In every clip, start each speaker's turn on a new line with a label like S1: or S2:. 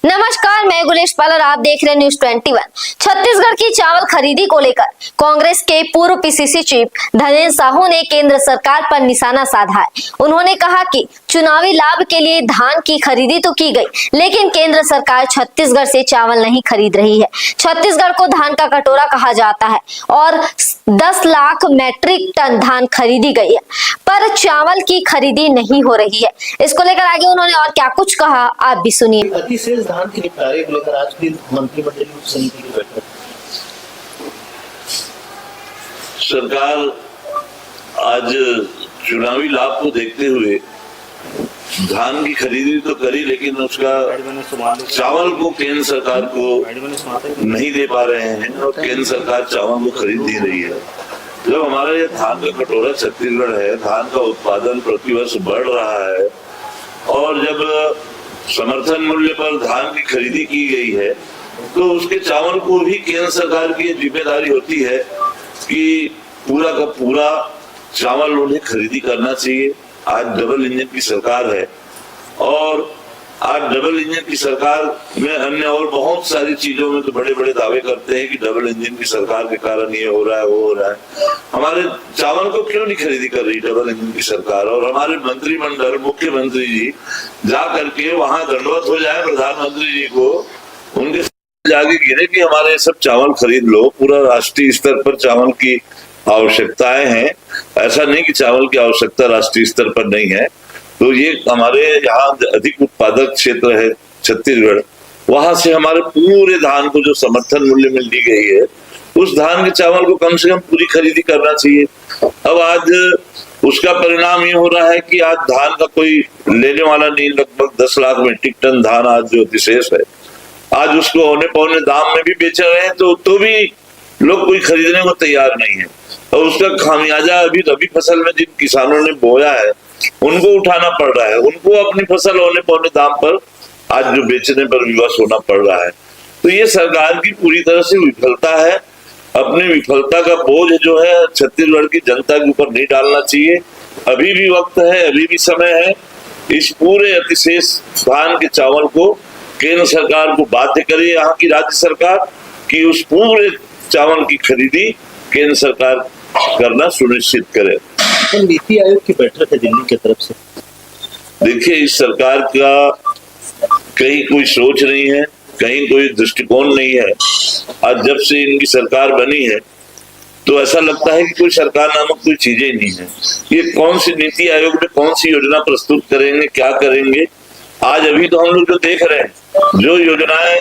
S1: नमस्कार, मैं गुलेश पाल और आप देख रहे हैं न्यूज 21। छत्तीसगढ़ की चावल खरीदी को लेकर कांग्रेस के पूर्व पीसीसी चीफ धनेन्द्र साहू ने केंद्र सरकार पर निशाना साधा है। उन्होंने कहा कि चुनावी लाभ के लिए धान की खरीदी तो की गई, लेकिन केंद्र सरकार छत्तीसगढ़ से चावल नहीं खरीद रही है। छत्तीसगढ़ को धान का कटोरा कहा जाता है और 10 लाख मैट्रिक टन धान खरीदी गई है, पर चावल की खरीदी नहीं हो रही है। इसको लेकर आगे उन्होंने और क्या कुछ कहा, आप भी सुनिए।
S2: अतिशेष धान के निपटारे को लेकर आज की मंत्रिमंडल की समिति की बैठक।
S3: सरकार आज चुनावी लाभ को देखते हुए धान की खरीदी तो करी, लेकिन उसका चावल को केंद्र सरकार को नहीं दे पा रहे हैं और केंद्र सरकार चावल को खरीद नहीं रही है। जब हमारा ये धान का कटोरा छत्तीसगढ़ है, धान का उत्पादन प्रतिवर्ष बढ़ रहा है और जब समर्थन मूल्य पर धान की खरीदी की गई है तो उसके चावल को भी केंद्र सरकार की जिम्मेदारी होती है कि पूरा का पूरा चावल उन्हें खरीदी करना चाहिए। आज डबल इंजन की सरकार है और आज डबल इंजन की सरकार में अन्य और बहुत सारी चीजों में तो बड़े बड़े दावे करते हैं कि डबल इंजन की सरकार के कारण ये हो रहा है, वो हो रहा है। हमारे चावल को क्यों नहीं खरीदी कर रही डबल इंजन की सरकार? और हमारे मंत्रिमंडल, मुख्यमंत्री जी जा करके वहां दंडवत हो जाए प्रधानमंत्री जी को, उनके जाके गिरे कि हमारे सब चावल खरीद लो। पूरा राष्ट्रीय स्तर पर चावल की आवश्यकताएं हैं, ऐसा नहीं कि चावल की आवश्यकता राष्ट्रीय स्तर पर नहीं है। तो ये हमारे यहाँ अधिक उत्पादक क्षेत्र है छत्तीसगढ़, वहां से हमारे पूरे धान को जो समर्थन मूल्य में ली गई है उस धान के चावल को कम से कम पूरी खरीदी करना चाहिए। अब आज उसका परिणाम ये हो रहा है कि आज धान का कोई लेने वाला नहीं। लगभग 10 लाख मीट्रिक टन धान आज जो अतिशेष है, आज उसको औने पौने दाम में भी बेच रहे हैं तो भी लोग कोई खरीदने को तैयार नहीं है। और उसका खामियाजा अभी रबी फसल में जिन किसानों ने बोया है उनको उठाना पड़ रहा है। उनको अपनी फसल औने पौने दाम पर आज जो बेचने पर विवश होना पड़ रहा है। तो ये सरकार की पूरी तरह से विफलता है। अपनी विफलता का बोझ जो है छत्तीसगढ़ की जनता के ऊपर नहीं डालना चाहिए। अभी भी वक्त है, अभी भी समय है। इस पूरे अतिशेष धान के चावल को केंद्र सरकार को बाध्य करे, यहाँ की राज्य सरकार, कि उस पूरे चावल की खरीदी केंद्र सरकार करना सुनिश्चित करे।
S2: तो नीति आयोग की बैठक है दिल्ली की तरफ से।
S3: देखिए, इस सरकार का कहीं कोई सोच नहीं है, कहीं कोई दृष्टिकोण नहीं है। आज जब से इनकी सरकार बनी है तो ऐसा लगता है कि कोई सरकार नामक कोई चीजें नहीं है। ये कौन सी नीति आयोग में कौन सी योजना प्रस्तुत करेंगे, क्या करेंगे? आज अभी तो हम लोग जो देख रहे हैं, जो योजनाएं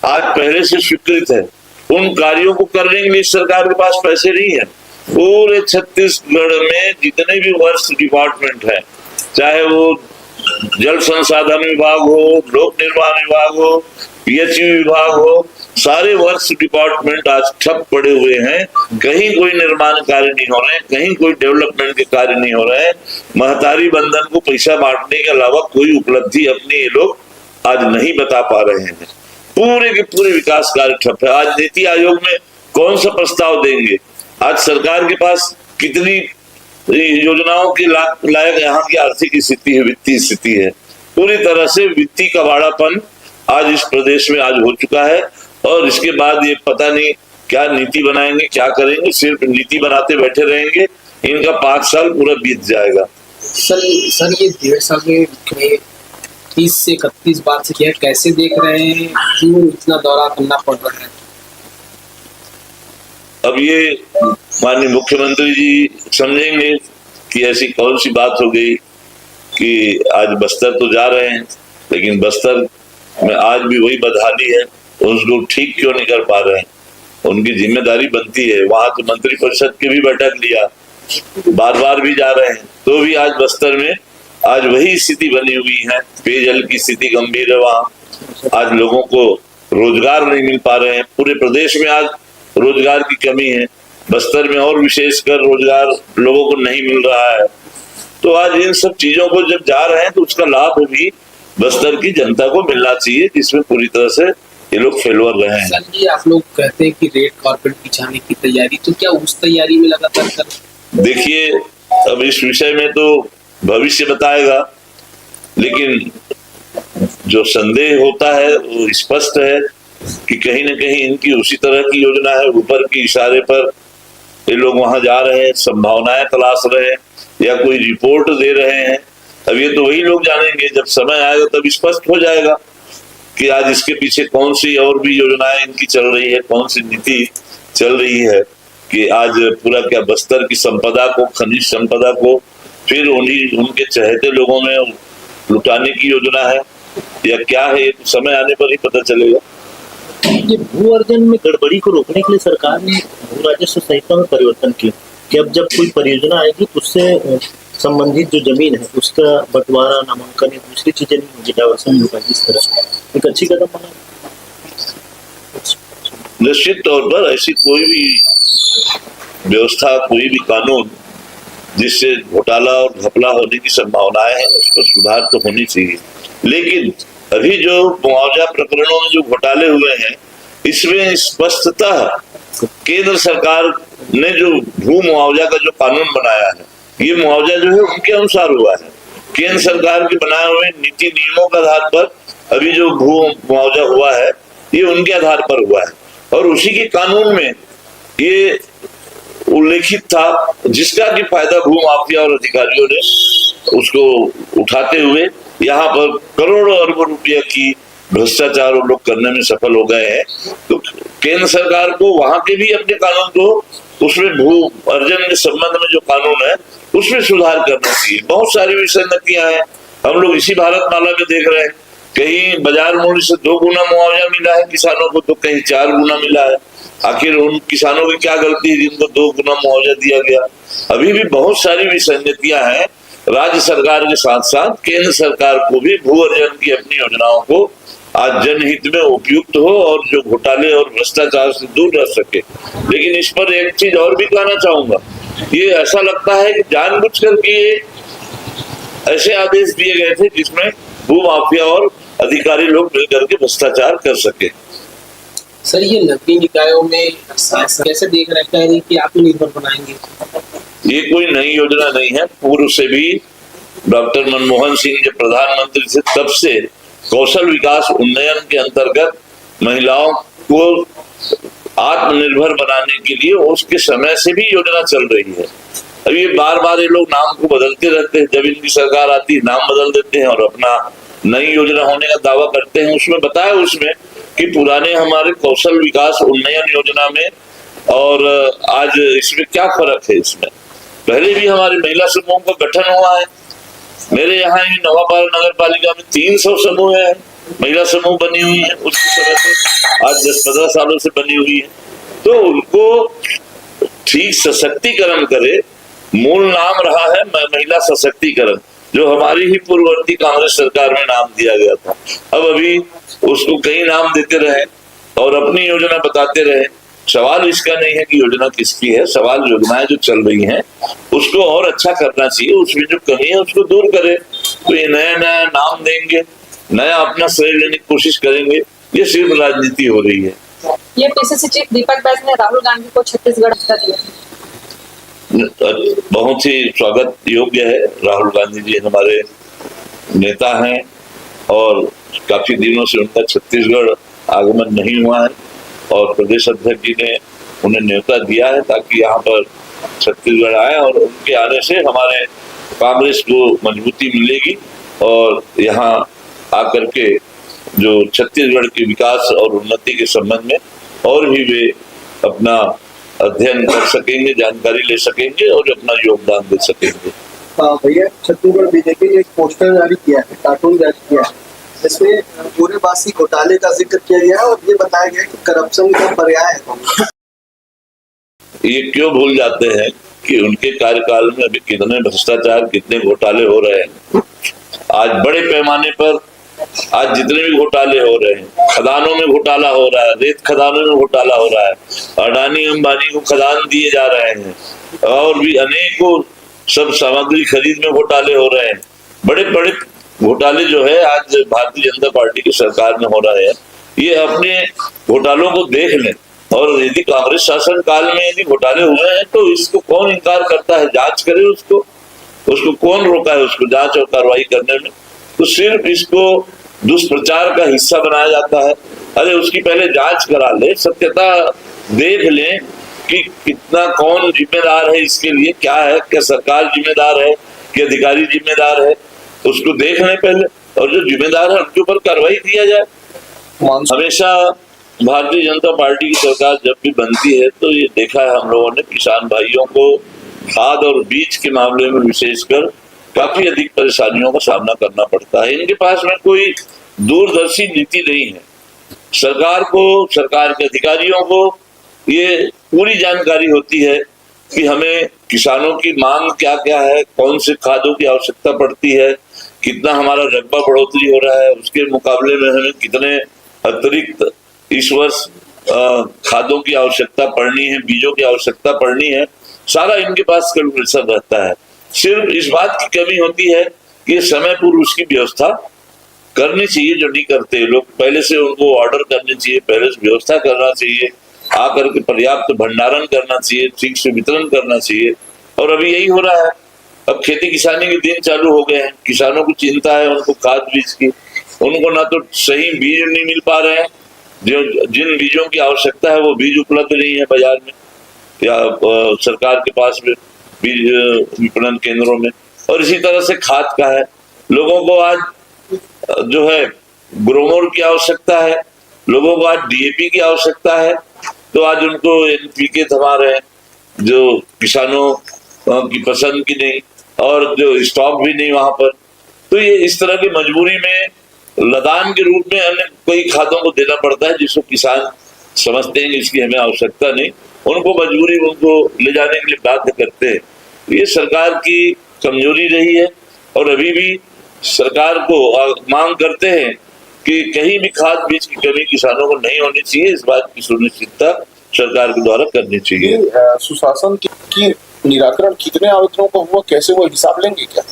S3: आज पहले से स्वीकृत है, उन कार्यों को करने के लिए सरकार के पास पैसे नहीं है। पूरे छत्तीसगढ़ में जितने भी वर्क्स डिपार्टमेंट है, चाहे वो जल संसाधन विभाग हो, लोक निर्माण विभाग हो, पीएचयू विभाग हो, सारे वर्क्स डिपार्टमेंट आज ठप पड़े हुए हैं। कहीं कोई निर्माण कार्य नहीं हो रहे हैं, कहीं कोई डेवलपमेंट के कार्य नहीं हो रहे हैं। महतारी बंधन को पैसा बांटने के अलावा कोई उपलब्धि अपनी ये लोग आज नहीं बता पा रहे हैं। पूरे के पूरे विकास कार्य ठप है। आज नीति आयोग में कौन सा प्रस्ताव देंगे? आज सरकार के पास कितनी योजनाओं के लायक यहाँ की आर्थिक स्थिति है, वित्तीय स्थिति है। पूरी तरह से वित्तीय कबाड़ापन आज इस प्रदेश में आज हो चुका है और इसके बाद ये पता नहीं क्या नीति बनाएंगे, क्या करेंगे। सिर्फ नीति बनाते बैठे रहेंगे, इनका 5 साल पूरा बीत जाएगा।
S4: सर ये 1.5 साल में 30 से 31 बार से किया, कैसे देख रहे हैं? क्यों इतना दौरा करना पड़ रहा है?
S3: अब ये माननीय मुख्यमंत्री जी समझेंगे कि ऐसी कौन सी बात हो गई कि आज बस्तर तो जा रहे हैं, लेकिन बस्तर में आज भी वही बदहाली है। उसको ठीक क्यों नहीं कर पा रहे हैं? उनकी जिम्मेदारी बनती है। वहां तो मंत्री परिषद की भी बैठक लिया, बार बार भी जा रहे हैं, तो भी आज बस्तर में आज वही स्थिति बनी हुई है। पेयजल की स्थिति गंभीर है। वहां आज लोगों को रोजगार नहीं मिल पा रहे हैं। पूरे प्रदेश में आज रोजगार की कमी है, बस्तर में और विशेषकर रोजगार लोगों को नहीं मिल रहा है। तो आज इन सब चीजों को जब जा रहे हैं तो उसका लाभ भी बस्तर की जनता को मिलना चाहिए, जिसमें पूरी तरह से ये लोग फेलवर रहे हैं।
S4: सर जी, आप लोग कहते हैं कि रेड कारपेट बिछाने की तैयारी, तो क्या उस तैयारी में लगातार कर?
S3: देखिए, अब इस विषय में तो भविष्य बताएगा, लेकिन जो संदेह होता है वो स्पष्ट है कि कहीं न कहीं इनकी उसी तरह की योजना है, ऊपर के इशारे पर ये लोग वहां जा रहे हैं, संभावनाएं तलाश रहे हैं या कोई रिपोर्ट दे रहे हैं। अब ये तो वही लोग जानेंगे, जब समय आएगा तब स्पष्ट हो जाएगा कि आज इसके पीछे कौन सी और भी योजनाएं इनकी चल रही है, कौन सी नीति चल रही है कि आज पूरा क्या बस्तर की संपदा को, खनिज संपदा को फिर उन्हीं उनके चहेते लोगों में लुटाने की योजना है या क्या है, ये तो समय आने पर ही पता चलेगा।
S2: ये भू अर्जन में गड़बड़ी को रोकने के लिए सरकार ने भू राजस्व संहिता में परिवर्तन किया कि अब जब कोई परियोजना आएगी तो उससे संबंधित जो जमीन है उसका बंटवारा, नामांकन या दूसरी चीजें नहीं होगी, डाइवर्सन होगा। इस तरह एक अच्छी कदम बना।
S3: निश्चित तौर पर ऐसी कोई भी व्यवस्था, कोई भी कानून जिससे घोटाला और घपला होने की संभावनाएं हैं उसको सुधार तो होनी चाहिए, लेकिन अभी जो मुआवजा प्रकरणों में जो घोटाले हुए हैं इसमें स्पष्टतः केंद्र सरकार ने जो भू मुआवजा का जो कानून बनाया है, ये मुआवजा जो है उनके अनुसार हुआ है। केंद्र सरकार के बनाए हुए नीति नियमों के आधार पर अभी जो भू मुआवजा हुआ है ये उनके आधार पर हुआ है और उसी के कानून में ये उल्लेखित था जिसका कि फायदा भू माफिया और अधिकारियों ने उसको उठाते हुए यहाँ पर करोड़ों अरबों रुपया की भ्रष्टाचार लोग करने में सफल हो गए हैं। तो केंद्र सरकार को वहां के भी अपने कानून को उसमें भू अर्जन के संबंध में जो कानून है उसमें सुधार करना चाहिए। बहुत सारी विसंगतियां हैं, हम लोग इसी भारत माला में देख रहे हैं, कहीं बाजार मूल्य से 2 गुना मुआवजा मिला है किसानों को तो कहीं 4 गुना मिला है। आखिर उन किसानों की क्या गलती है जिनको 2 गुना मुआवजा दिया गया? अभी भी बहुत सारी विसंगतियां हैं। राज्य सरकार के साथ साथ केंद्र सरकार को भी भू अर्जन की अपनी योजनाओं को आज जनहित में उपयुक्त हो और जो घोटाले और भ्रष्टाचार से दूर रह सके। लेकिन इस पर एक चीज और भी कहना चाहूंगा, ये ऐसा लगता है कि जानबूझकर के ऐसे आदेश दिए गए थे जिसमें भू माफिया और अधिकारी लोग मिलकर के भ्रष्टाचार कर सके।
S4: सर ये नगरीय निकायों में कैसे देख रहे हैं कि आत्मनिर्भर बनाएंगे?
S3: ये कोई नई योजना नहीं है, पूर्व से भी डॉक्टर मनमोहन सिंह जब प्रधानमंत्री थे तब से कौशल विकास उन्नयन के अंतर्गत महिलाओं को आत्मनिर्भर बनाने के लिए उसके समय से भी योजना चल रही है। अब ये बार बार ये लोग नाम को बदलते रहते हैं, जब इनकी सरकार आती है नाम बदल देते हैं और अपना नई योजना होने का दावा करते हैं। उसमें बताया उसमें कि पुराने हमारे कौशल विकास उन्नयन योजना में और आज इसमें क्या फर्क है। इसमें पहले भी हमारे महिला समूह का गठन हुआ है। मेरे यहाँ ही नवापारा नगर पालिका में 300 समूह है, महिला समूह बनी हुई है उसकी तरह से आज 10-15 सालों से बनी हुई है। तो उनको ठीक सशक्तिकरण करे, मूल नाम रहा है महिला सशक्तिकरण, जो हमारी ही पूर्ववर्ती कांग्रेस सरकार में नाम दिया गया था। अब अभी उसको कई नाम देते रहे और अपनी योजना बताते रहे। सवाल इसका नहीं है कि योजना किसकी है, सवाल योजनाएं जो चल रही हैं उसको और अच्छा करना चाहिए, उसमें जो कमी है उसको दूर करे। तो ये नया नया नाम देंगे, नया अपना श्रेय लेने की कोशिश करेंगे, ये सिर्फ राजनीति हो रही है।
S5: ये पीसीसी चीफ दीपक बैस ने राहुल गांधी को छत्तीसगढ़ भेजा दिया,
S3: बहुत ही स्वागत योग्य है। राहुल गांधी जी हमारे नेता हैं और काफी दिनों से उनका छत्तीसगढ़ आगमन नहीं हुआ है और प्रदेश अध्यक्ष जी ने उन्हें न्योता दिया है ताकि यहाँ पर छत्तीसगढ़ आए और उनके आने से हमारे कांग्रेस को मजबूती मिलेगी और यहाँ आकर के जो छत्तीसगढ़ के विकास और उन्नति के संबंध में और भी वे अपना अध्ययन कर सकेंगे, जानकारी ले सकेंगे और अपना योगदान दे सकेंगे।
S6: भैया छत्तीसगढ़ बीजेपी ने एक पोस्टर जारी किया है, कार्टून जारी किया है, इसमें पूरेबासी घोटाले का जिक्र किया गया है और ये बताया गया कि करप्शन का पर्याय है।
S3: ये क्यों भूल जाते हैं कि उनके कार्यकाल में अभी कितने भ्रष्टाचार, कितने घोटाले हो रहे हैं। आज बड़े पैमाने पर आज जितने भी घोटाले हो रहे हैं, खदानों में घोटाला हो रहा है, रेत खदानों में घोटाला हो रहा है, अडानी अंबानी को खदान दिए जा रहे हैं और भी अनेकों सब सामग्री खरीद में घोटाले हो रहे हैं। बड़े बड़े घोटाले जो है आज भारतीय जनता पार्टी की सरकार में हो रहे हैं। ये अपने घोटालों को देख लें और यदि कांग्रेस शासन काल में यदि घोटाले हुए हैं तो इसको कौन इनकार करता है? जांच करे उसको कौन रोका है उसको जांच और कार्रवाई करने में? तो सिर्फ इसको दुष्प्रचार का हिस्सा बनाया जाता है। अरे उसकी पहले जांच करा ले, सत्यता देख लें कि कितना कौन जिम्मेदार है इसके लिए, क्या है, क्या सरकार जिम्मेदार है कि अधिकारी जिम्मेदार है, उसको देख लें पहले, और जो जिम्मेदार है उनके ऊपर कार्रवाई किया जाए। हमेशा भारतीय जनता पार्टी की सरकार जब भी बनती है तो ये देखा है हम लोगों ने, किसान भाइयों को खाद और बीज के मामले में विशेषकर काफी अधिक परेशानियों का सामना करना पड़ता है। इनके पास में कोई दूरदर्शी नीति नहीं है। सरकार को, सरकार के अधिकारियों को ये पूरी जानकारी होती है कि हमें किसानों की मांग क्या क्या है, कौन से खादों की आवश्यकता पड़ती है, कितना हमारा रकबा बढ़ोतरी हो रहा है, उसके मुकाबले में हमें कितने अतिरिक्त इस वर्ष खादों की आवश्यकता पड़नी है, बीजों की आवश्यकता पड़नी है, सारा इनके पास कैलकुलेशन रहता है। सिर्फ इस बात की कमी होती है कि समय पूर्व उसकी व्यवस्था करनी चाहिए, जो नहीं करते लोग। पहले से उनको ऑर्डर करने चाहिए, पहले से व्यवस्था करना चाहिए, आकर के पर्याप्त भंडारण करना चाहिए, ठीक से वितरण करना चाहिए, और अभी यही हो रहा है। अब खेती किसानी के दिन चालू हो गए हैं, किसानों को चिंता है उनको खाद बीज की, उनको ना तो सही बीज नहीं मिल पा रहे हैं, जो जिन बीजों की आवश्यकता है वो बीज उपलब्ध नहीं है बाजार में या सरकार के पास में बीज विपणन केंद्रों में। और इसी तरह से खाद का है, लोगों को आज जो है ग्रोमोर की आवश्यकता है, लोगों को आज डीएपी की आवश्यकता है, तो आज उनको एनपीके थमा रहे हैं, जो किसानों की पसंद की नहीं, और जो स्टॉक भी नहीं वहां पर। तो ये इस तरह की मजबूरी में लदान के रूप में अन्य कई खादों को देना पड़ता है, जिसको किसान समझते हैं कि इसकी हमें आवश्यकता नहीं, उनको मजबूरी उनको ले जाने के लिए बाध्य करते हैं। ये सरकार की कमजोरी रही है, और अभी भी सरकार को मांग करते हैं कि कहीं भी खाद बीज की कमी किसानों को नहीं होनी चाहिए। इस बात की सुनिश्चितता सरकार के द्वारा करनी चाहिए।
S7: सुशासन की निराकरण कितने आवेदनों का हुआ, कैसे वो हिसाब लेंगे क्या?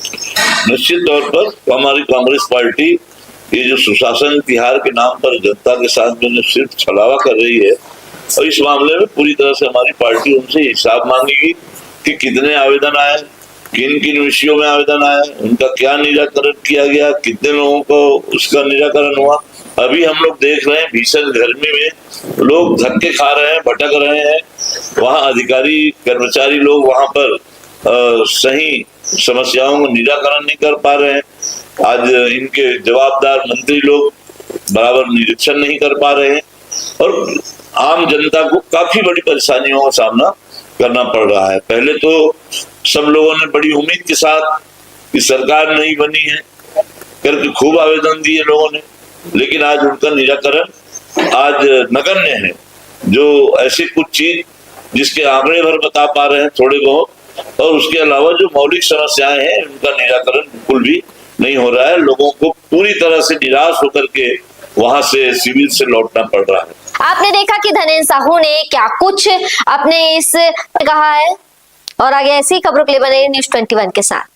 S3: निश्चित तौर पर हमारी कांग्रेस पार्टी ये जो सुशासन तिहार के नाम पर जनता के साथ में सिर्फ छलावा कर रही है, और इस मामले में पूरी तरह से हमारी पार्टी उनसे हिसाब मांगेगी कि कितने आवेदन आए, किन किन विषयों में आवेदन आए, उनका क्या निराकरण किया गया, कितने लोगों को उसका निराकरण हुआ। अभी हम लोग देख रहे हैं भीषण गर्मी में लोग धक्के खा रहे हैं, भटक रहे हैं, वहाँ अधिकारी कर्मचारी लोग वहां पर सही समस्याओं को निराकरण नहीं कर पा रहे हैं। आज इनके जवाबदार मंत्री लोग बराबर निरीक्षण नहीं कर पा रहे हैं, और आम जनता को काफी बड़ी परेशानियों का सामना करना पड़ रहा है। पहले तो सब लोगों ने बड़ी उम्मीद के साथ कि सरकार नहीं बनी है करके खूब आवेदन दिए लोगों ने, लेकिन आज उनका निराकरण आज नगण्य है। जो ऐसी कुछ चीज जिसके आंकड़े भर बता पा रहे हैं थोड़े बहुत, और उसके अलावा जो मौलिक समस्याएं हैं उनका निराकरण बिल्कुल भी नहीं हो रहा है। लोगों को पूरी तरह से निराश होकर के वहां से शिविर से लौटना पड़ रहा है।
S1: आपने देखा कि धनेन्द्र साहू ने क्या कुछ अपने इस कहा है, और आगे ऐसी खबरों के लिए बने न्यूज़ 21 के साथ।